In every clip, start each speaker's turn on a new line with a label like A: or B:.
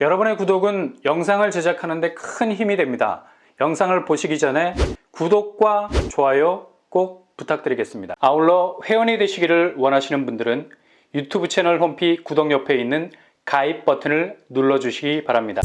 A: 여러분의 구독은 영상을 제작하는 데 큰 힘이 됩니다. 영상을 보시기 전에 구독과 좋아요 꼭 부탁드리겠습니다. 아울러 회원이 되시기를 원하시는 분들은 유튜브 채널 홈피 구독 옆에 있는 가입 버튼을 눌러주시기 바랍니다.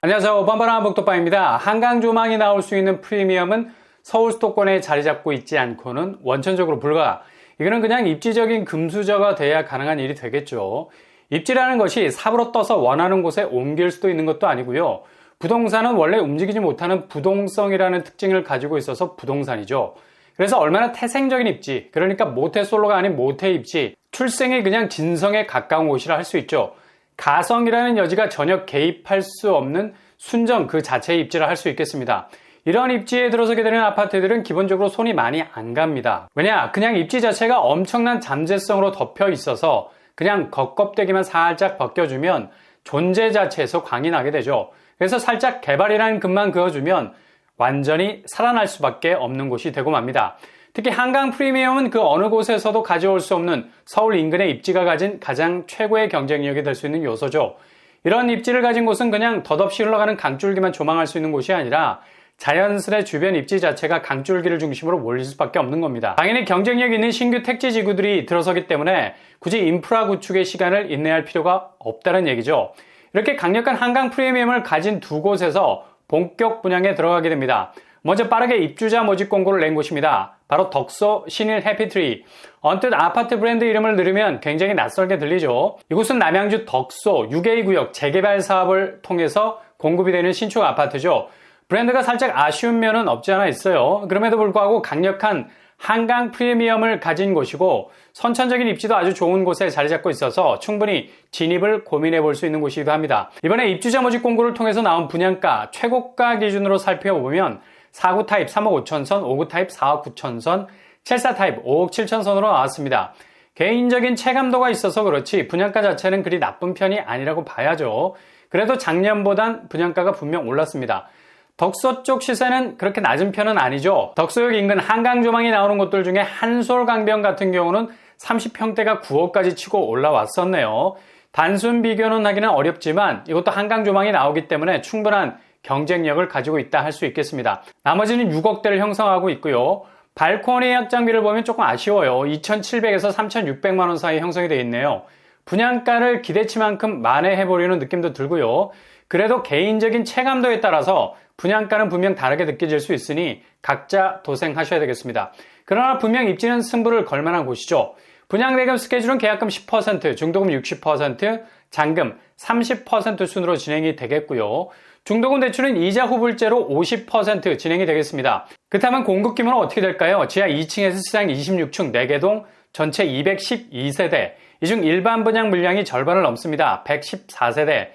A: 안녕하세요. 뻔뻔한 복덕방입니다. 한강 조망이 나올 수 있는 프리미엄은 서울 수도권에 자리 잡고 있지 않고는 원천적으로 불가. 이거는 그냥 입지적인 금수저가 돼야 가능한 일이 되겠죠. 입지라는 것이 삽으로 떠서 원하는 곳에 옮길 수도 있는 것도 아니고요. 부동산은 원래 움직이지 못하는 부동성이라는 특징을 가지고 있어서 부동산이죠. 그래서 얼마나 태생적인 입지, 그러니까 모태솔로가 아닌 모태 입지, 출생이 그냥 진성에 가까운 곳이라 할 수 있죠. 가성이라는 여지가 전혀 개입할 수 없는 순정 그 자체의 입지라 할 수 있겠습니다. 이런 입지에 들어서게 되는 아파트들은 기본적으로 손이 많이 안 갑니다. 왜냐? 그냥 입지 자체가 엄청난 잠재성으로 덮여 있어서 그냥 겉껍데기만 살짝 벗겨주면 존재 자체에서 광이 나게 되죠. 그래서 살짝 개발이라는 금만 그어주면 완전히 살아날 수밖에 없는 곳이 되고 맙니다. 특히 한강 프리미엄은 그 어느 곳에서도 가져올 수 없는 서울 인근의 입지가 가진 가장 최고의 경쟁력이 될 수 있는 요소죠. 이런 입지를 가진 곳은 그냥 덧없이 흘러가는 강줄기만 조망할 수 있는 곳이 아니라 자연스레 주변 입지 자체가 강줄기를 중심으로 몰릴 수밖에 없는 겁니다. 당연히 경쟁력 있는 신규 택지 지구들이 들어서기 때문에 굳이 인프라 구축의 시간을 인내할 필요가 없다는 얘기죠. 이렇게 강력한 한강 프리미엄을 가진 두 곳에서 본격 분양에 들어가게 됩니다. 먼저 빠르게 입주자 모집 공고를 낸 곳입니다. 바로 덕소 신일 해피트리. 언뜻 아파트 브랜드 이름을 들으면 굉장히 낯설게 들리죠. 이곳은 남양주 덕소 6A 구역 재개발 사업을 통해서 공급이 되는 신축 아파트죠. 브랜드가 살짝 아쉬운 면은 없지 않아 있어요. 그럼에도 불구하고 강력한 한강 프리미엄을 가진 곳이고 선천적인 입지도 아주 좋은 곳에 자리 잡고 있어서 충분히 진입을 고민해 볼 수 있는 곳이기도 합니다. 이번에 입주자 모집 공고를 통해서 나온 분양가 최고가 기준으로 살펴보면 4구 타입 3억 5천선, 5구 타입 4억 9천선, 74 타입 5억 7천선으로 나왔습니다. 개인적인 체감도가 있어서 그렇지 분양가 자체는 그리 나쁜 편이 아니라고 봐야죠. 그래도 작년보단 분양가가 분명 올랐습니다. 덕소 쪽 시세는 그렇게 낮은 편은 아니죠. 덕소역 인근 한강 조망이 나오는 곳들 중에 한솔강변 같은 경우는 30평대가 9억까지 치고 올라왔었네요. 단순 비교는 하기는 어렵지만 이것도 한강 조망이 나오기 때문에 충분한 경쟁력을 가지고 있다 할 수 있겠습니다. 나머지는 6억대를 형성하고 있고요. 발코니 확장비를 보면 조금 아쉬워요. 2,700에서 3,600만 원 사이 형성이 되어 있네요. 분양가를 기대치만큼 만회해보려는 느낌도 들고요. 그래도 개인적인 체감도에 따라서 분양가는 분명 다르게 느껴질 수 있으니 각자 도생하셔야 되겠습니다. 그러나 분명 입지는 승부를 걸만한 곳이죠. 분양대금 스케줄은 계약금 10%, 중도금 60%, 잔금 30% 순으로 진행이 되겠고요. 중도금 대출은 이자 후불제로 50% 진행이 되겠습니다. 그렇다면 공급 규모는 어떻게 될까요? 지하 2층에서 시상 26층 4개동 전체 212세대, 이 중 일반 분양 물량이 절반을 넘습니다. 114세대.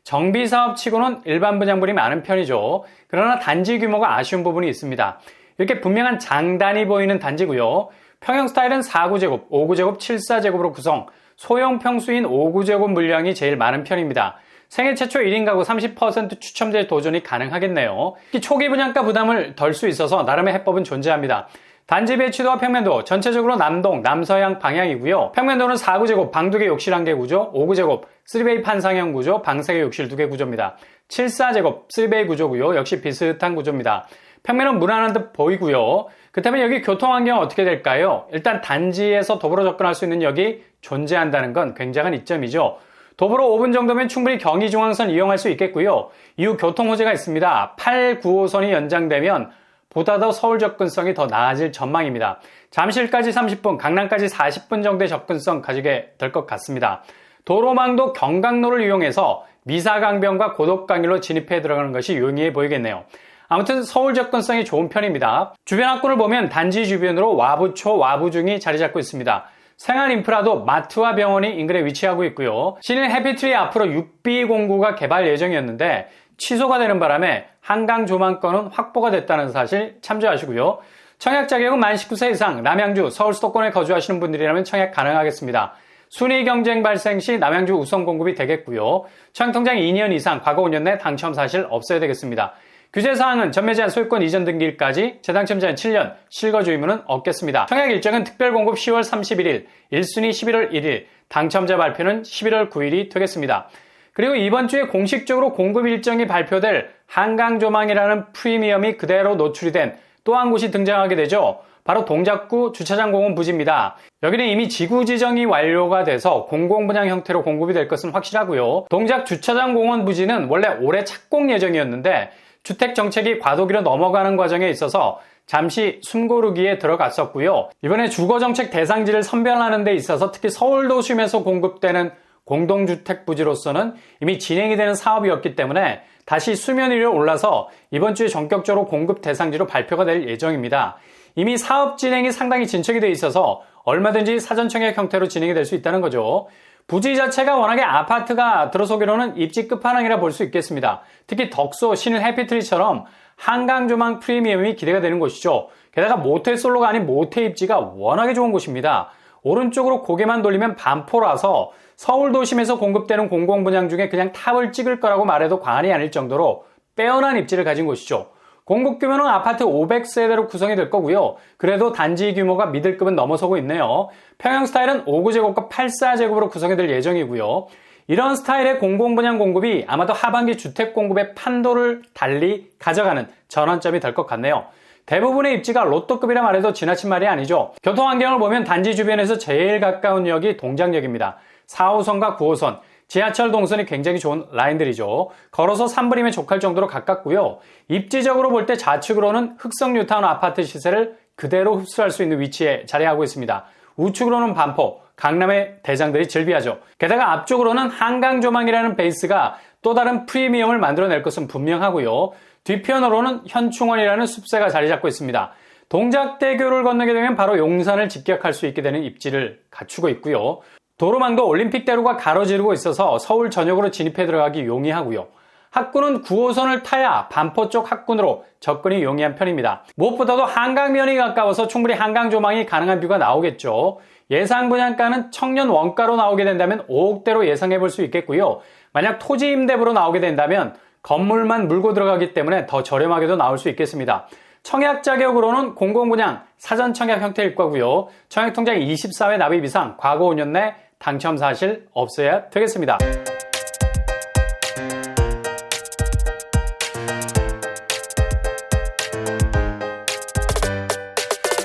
A: 정비사업치고는 일반 분양분이 많은 편이죠. 그러나 단지 규모가 아쉬운 부분이 있습니다. 이렇게 분명한 장단이 보이는 단지고요. 평형 스타일은 4구제곱, 5구제곱, 74제곱으로 구성, 소형 평수인 5구제곱 물량이 제일 많은 편입니다. 생애 최초 1인 가구 30% 추첨제 도전이 가능하겠네요. 특히 초기 분양가 부담을 덜 수 있어서 나름의 해법은 존재합니다. 단지 배치도와 평면도 전체적으로 남동, 남서양 방향이고요. 평면도는 4구제곱, 방 2개 욕실 1개 구조, 5구제곱, 3베이 판상형 구조, 방 3개 욕실 2개 구조입니다. 74제곱, 3베이 구조고요. 역시 비슷한 구조입니다. 평면은 무난한 듯 보이고요. 그렇다면 여기 교통환경은 어떻게 될까요? 일단 단지에서 도보로 접근할 수 있는 역이 존재한다는 건 굉장한 이점이죠. 도보로 5분 정도면 충분히 경의중앙선 이용할 수 있겠고요. 이후 교통 호재가 있습니다. 8, 9호선이 연장되면 보다 더 서울 접근성이 더 나아질 전망입니다. 잠실까지 30분, 강남까지 40분 정도의 접근성 가지게 될 것 같습니다. 도로망도 경강로를 이용해서 미사강변과 고덕강일로 진입해 들어가는 것이 용이해 보이겠네요. 아무튼 서울 접근성이 좋은 편입니다. 주변 학군을 보면 단지 주변으로 와부초, 와부중이 자리 잡고 있습니다. 생활 인프라도 마트와 병원이 인근에 위치하고 있고요. 신일 해피트리 앞으로 6B 공구가 개발 예정이었는데 취소가 되는 바람에 한강 조망권은 확보가 됐다는 사실 참조하시고요. 청약 자격은 만 19세 이상 남양주, 서울 수도권에 거주하시는 분들이라면 청약 가능하겠습니다. 순위 경쟁 발생 시 남양주 우선 공급이 되겠고요. 청약통장 2년 이상, 과거 5년 내 당첨 사실 없어야 되겠습니다. 규제사항은 전매제한 소유권 이전 등기일까지, 재당첨자는 7년, 실거주 의무는 없겠습니다. 청약 일정은 특별공급 10월 31일, 1순위 11월 1일, 당첨자 발표는 11월 9일이 되겠습니다. 그리고 이번 주에 공식적으로 공급 일정이 발표될 한강조망이라는 프리미엄이 그대로 노출이 된 또 한 곳이 등장하게 되죠. 바로 동작구 주차장 공원 부지입니다. 여기는 이미 지구 지정이 완료가 돼서 공공분양 형태로 공급이 될 것은 확실하고요. 동작 주차장 공원 부지는 원래 올해 착공 예정이었는데 주택 정책이 과도기로 넘어가는 과정에 있어서 잠시 숨고르기에 들어갔었고요. 이번에 주거정책 대상지를 선별하는 데 있어서 특히 서울도심에서 공급되는 공동주택 부지로서는 이미 진행이 되는 사업이었기 때문에 다시 수면 위로 올라서 이번 주에 전격적으로 공급 대상지로 발표가 될 예정입니다. 이미 사업 진행이 상당히 진척이 돼 있어서 얼마든지 사전 청약 형태로 진행이 될 수 있다는 거죠. 부지 자체가 워낙에 아파트가 들어서기로는 입지 끝판왕이라 볼 수 있겠습니다. 특히 덕소, 신일 해피트리처럼 한강조망 프리미엄이 기대가 되는 곳이죠. 게다가 모텔솔로가 아닌 모텔 입지가 워낙에 좋은 곳입니다. 오른쪽으로 고개만 돌리면 반포라서 서울 도심에서 공급되는 공공분양 중에 그냥 탑을 찍을 거라고 말해도 과언이 아닐 정도로 빼어난 입지를 가진 곳이죠. 공급 규모는 아파트 500세대로 구성이 될 거고요. 그래도 단지 규모가 미들급은 넘어서고 있네요. 평형 스타일은 5구제곱과 84제곱으로 구성이 될 예정이고요. 이런 스타일의 공공분양 공급이 아마도 하반기 주택 공급의 판도를 달리 가져가는 전환점이 될 것 같네요. 대부분의 입지가 로또급이라 말해도 지나친 말이 아니죠. 교통환경을 보면 단지 주변에서 제일 가까운 역이 동작역입니다. 4호선과 9호선, 지하철 동선이 굉장히 좋은 라인들이죠. 걸어서 3분이면 족할 정도로 가깝고요. 입지적으로 볼 때 좌측으로는 흑성 뉴타운 아파트 시세를 그대로 흡수할 수 있는 위치에 자리하고 있습니다. 우측으로는 반포, 강남의 대장들이 즐비하죠. 게다가 앞쪽으로는 한강조망이라는 베이스가 또 다른 프리미엄을 만들어낼 것은 분명하고요. 뒤편으로는 현충원이라는 숲세가 자리 잡고 있습니다. 동작대교를 건너게 되면 바로 용산을 직격할 수 있게 되는 입지를 갖추고 있고요. 도로망도 올림픽대로가 가로지르고 있어서 서울 전역으로 진입해 들어가기 용이하고요. 학군은 9호선을 타야 반포 쪽 학군으로 접근이 용이한 편입니다. 무엇보다도 한강면이 가까워서 충분히 한강조망이 가능한 뷰가 나오겠죠. 예상 분양가는 청년 원가로 나오게 된다면 5억대로 예상해 볼 수 있겠고요. 만약 토지 임대부로 나오게 된다면 건물만 물고 들어가기 때문에 더 저렴하게도 나올 수 있겠습니다. 청약 자격으로는 공공분양, 사전 청약 형태일 거고요. 청약통장 24회 납입 이상 과거 5년 내 당첨 사실 없어야 되겠습니다.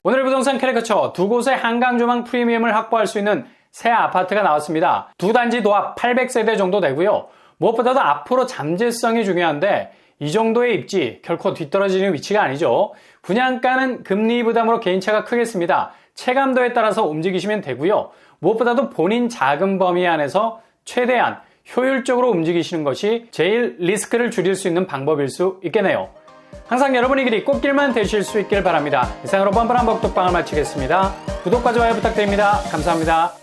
A: 오늘의 부동산 캐리커처, 두 곳의 한강조망 프리미엄을 확보할 수 있는 새 아파트가 나왔습니다. 두 단지 도합 800세대 정도 되고요. 무엇보다도 앞으로 잠재성이 중요한데 이 정도의 입지 결코 뒤떨어지는 위치가 아니죠. 분양가는 금리 부담으로 개인차가 크겠습니다. 체감도에 따라서 움직이시면 되고요. 무엇보다도 본인 자금 범위 안에서 최대한 효율적으로 움직이시는 것이 제일 리스크를 줄일 수 있는 방법일 수 있겠네요. 항상 여러분의 길이 꽃길만 되실 수 있길 바랍니다. 이상으로 뻔뻔한 복덕방을 마치겠습니다. 구독과 좋아요 부탁드립니다. 감사합니다.